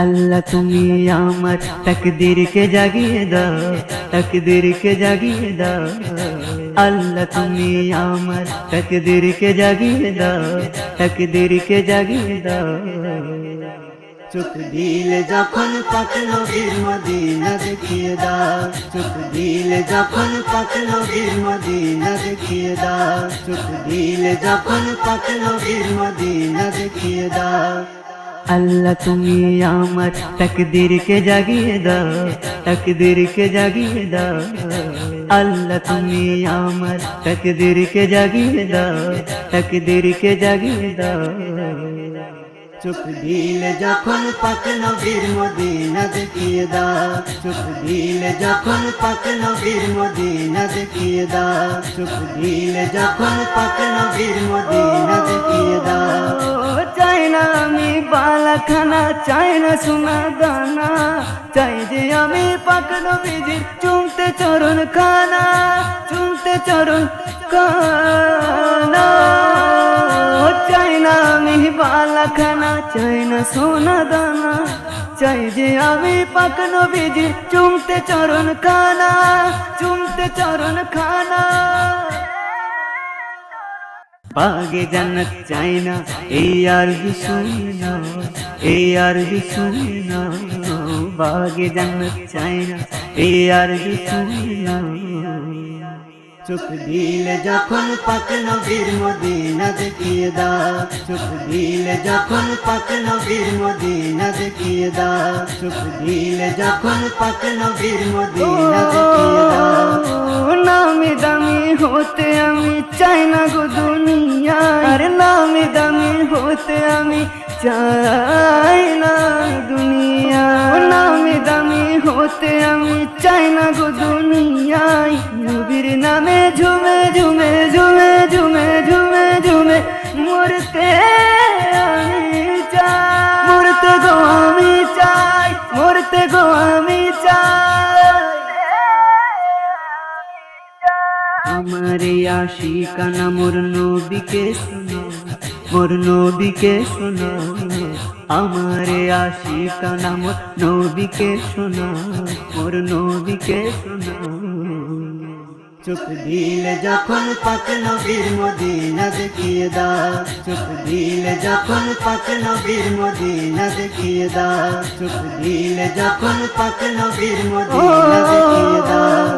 আল্লাহ তুমি আমার তাকদীরকে জাগিয়ে দাও, তাকদীরকে জাগিয়ে দাও। আল্লাহ তুমি আমার তাকদীরকে জাগিয়ে দাও, তাকদীরকে জাগিয়ে দাও। চোখ দিলে যখন পাক নবীর মদিনা দেখিয়ে দাও, চোখ দিলে যখন পাক নবীর মদিনা দেখিয়ে দাও, চোখ দিলে যখন পাক নবীর মদিনা দেখিয়ে দাও। আল্লাহ তুমি আমার তাকদীরকে জাগিয়ে দাও, তাকদীরকে জাগিয়ে দাও। আল্লাহ তুমি আমার তাকদীরকে জাগিয়ে দাও, তাকদীরকে জাগিয়ে দাও। চোখ দিলে যখন পাক নবীর মদিনা দেখিয়ে দাও, চোখ দিলে যখন পাক নবীর মদিনা দেখিয়ে দাও, চোখ দিলে যখন পাক নবীর মদিনা দেখিয়ে দাও। চাই না আমি বালাখানা, চাই না সোনা দানা, চাই যে আমি পাক নবীজির চুমতে চরণ খানা, চুমতে চরণ খানা। চাই না আমি বালাখানা, চাই না সোনা দানা, চাই যে আমি পাক নবীজির চুমতে চরণ খানা, চুমতে চরণ খানা। বাগে জান্নাত চাই না এই আরজু শুনি না, এই আরজু শুনি না। বাগে জান্নাত চাই না এই আরজু শুনি না। চোখ দিলে যখন পাক নবীর মদিনা দেখিয়ে দাও, চোখ দিলে যখন পাক নবীর মদিনা দেখিয়ে দাও, চোখ দিলে যখন পাক নবীর মদিনা দেখিয়ে দাও। নামি দামি হতে আমি চাই না গো দুনিয়া, আরে নামি দামি হতে আমি চাই না দুনিয়া, নামি দামি হতে আমি চাই না গো দুনিয়ায়। নবীর নামে ঝুমে ঝুমে ঝুমে ঝুমে ঝুমে ঝুমে মরতে আমি চাই, মরতে গো আমি চাই, মরতে গো আমি চাই। আমার আশিকানা মোর নবীকে শোনো, মোর নবীকে শোনো। আমার আশিকানা মোর নবীকে শোনো, মোর নবীকে শোনো। চোখ দিলে যখন পাক নবীর মদিনা দেখিয়ে দাও, চোখ দিলে যখন পাক নবীর মদিনা দেখিয়ে দাও, চোখ দিলে যখন পাক নবীর মদিনা দেখিয়ে দাও।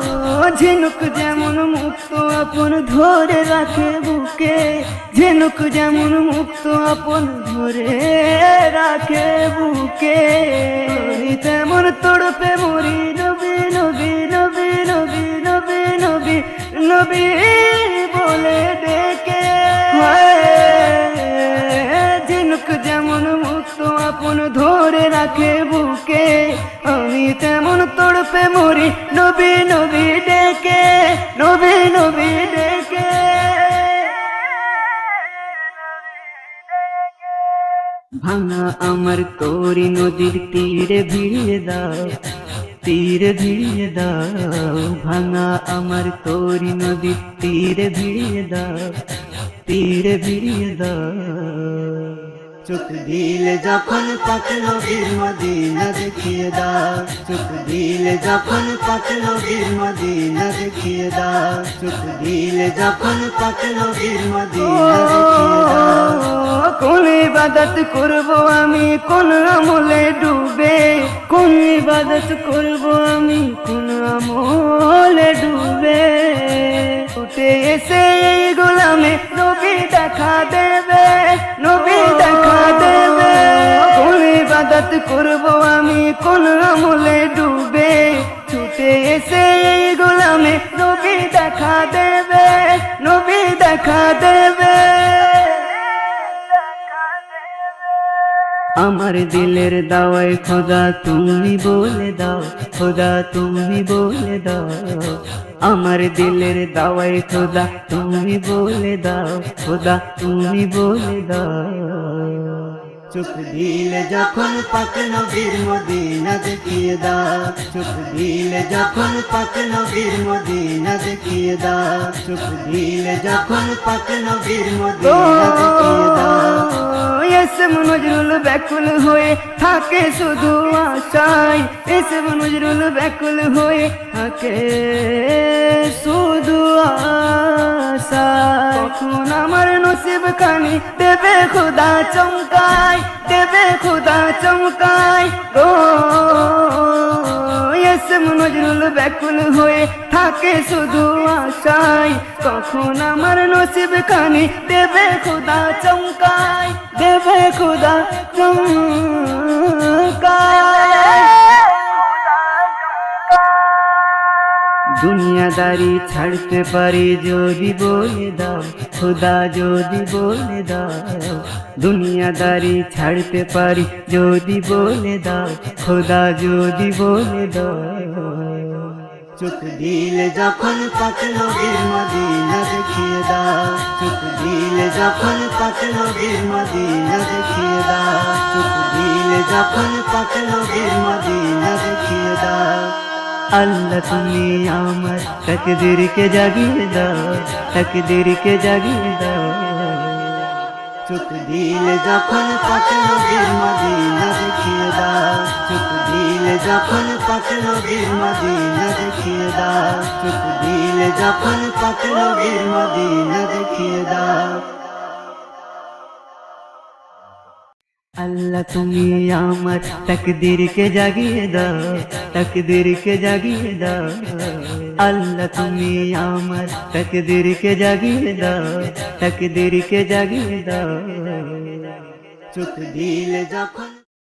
ঝিনুক যেমন মুক্ত আপন ধরে রাখে বুকে, ঝিনুক যেমন মুক্ত আপন ধরে রাখে বুকে, তেমন তড়পে মরি নবী নবী নবী নবী নবী নবী নবী বলে ডেকে। ঝিনুক যেমন মুক্ত আপন ধরে রাখে বুকে, আমি তেমন তড়পে মরি নবী নবী ডেকে, নবী নবী ডেকে। ভাঙা আমার তরি নদীর তীরে ভিড়িয়ে দাও, তীরে ভিড়িয়ে দাও। ভাঙা আমার তরি নদীর তীরে ভিড়িয়ে দাও, তীরে ভিড়িয়ে দাও। চোখ দিলে যখন পাক নবীর মদিনা দেখিয়ে দাও, চোখ দিলে যখন পাক নবীর মদিনা দেখিয়ে দাও, চোখ দিলে যখন পাক নবীর মদিনা দেখিয়ে দাও। কোন ইবাদত করব আমি কোন আমলে ডুবে, কোন ইবাদত করব আমি কোন আমলে ডুবে। উঠে এসে এই গোলামে নবী দেখা দেবে, নবী দেখা দেবে। কোন ইবাদত করব আমি কোন আমলে ডুবে, ছুটে এসে এই গোলামে নবী দেখা দেবে, নবী দেখা দেবে। আমার দিলের দাওয়ায় খোদা তুমি বলে দাও, খোদা তুমি বলে দাও। আমার দিলের দাওয়ায় খোদা তুমি বলে দাও, খোদা তুমি বলে দাও। চোখ দিলে যখন পাক নবীর মদিনা দেখিয়ে দাও, চোখ দিলে যখন পাক নবীর মদিনা দেখিয়ে দাও, চোখ দিলে যখন পাক নবীর মদিনা দেখিয়ে দাও। এসব নজরুল ব্যাকুল হয়ে থাকে শুধু আশায়, এসব নজরুল ব্যাকুল হয়ে থাকে শুধু আশায়। কখন আমার নসিব খানি দেবে খুদা চমকায়, দেবে খুদা চমকায় গো। এসব নজরুল ব্যাকুল হয়ে থাকে শুধু আশায়, কখন আমার নসিব খানি দেবে খুদা চমকায়, দেবে খুদা চমকায়। দুনিয়াদারি ছাড়তে পারি যদি বলে দাও, খুদা যদি বলে দাও। দুনিয়াদারি ছাড়তে পারি যদি বলে দাও, খুদা যদি বলে দাও। চোখ দিলে যখন পাক নবীর মদিনা দেখিয়ে দাও, চোখ দিলে যখন পাক নবীর মদিনা দেখিয়ে দাও, চোখ দিলে যখন পাক নবীর মদিনা দেখিয়ে দাও। আল্লাহ তুমি আমার তাকদীরকে জাগিয়ে দাও, তাকদীরকে জাগিয়ে দাও। চোখ দিলে যখন পাক নবীর মদিনা দেখিয়ে দাও, চোখ দিলে যখন পাক নবীর মদিনা দেখিয়ে দাও, চোখ দিলে যখন পাক নবীর মদিনা দেখিয়ে দাও। আল্লাহ তুমি আমার তাকদীরকে জাগিয়ে দাও, তাকদীরকে জাগিয়ে দাও। আল্লাহ তুমি আমার তাকদীরকে জাগিয়ে দাও, তাকদীরকে জাগিয়ে দাও। চোখ দিলে যখন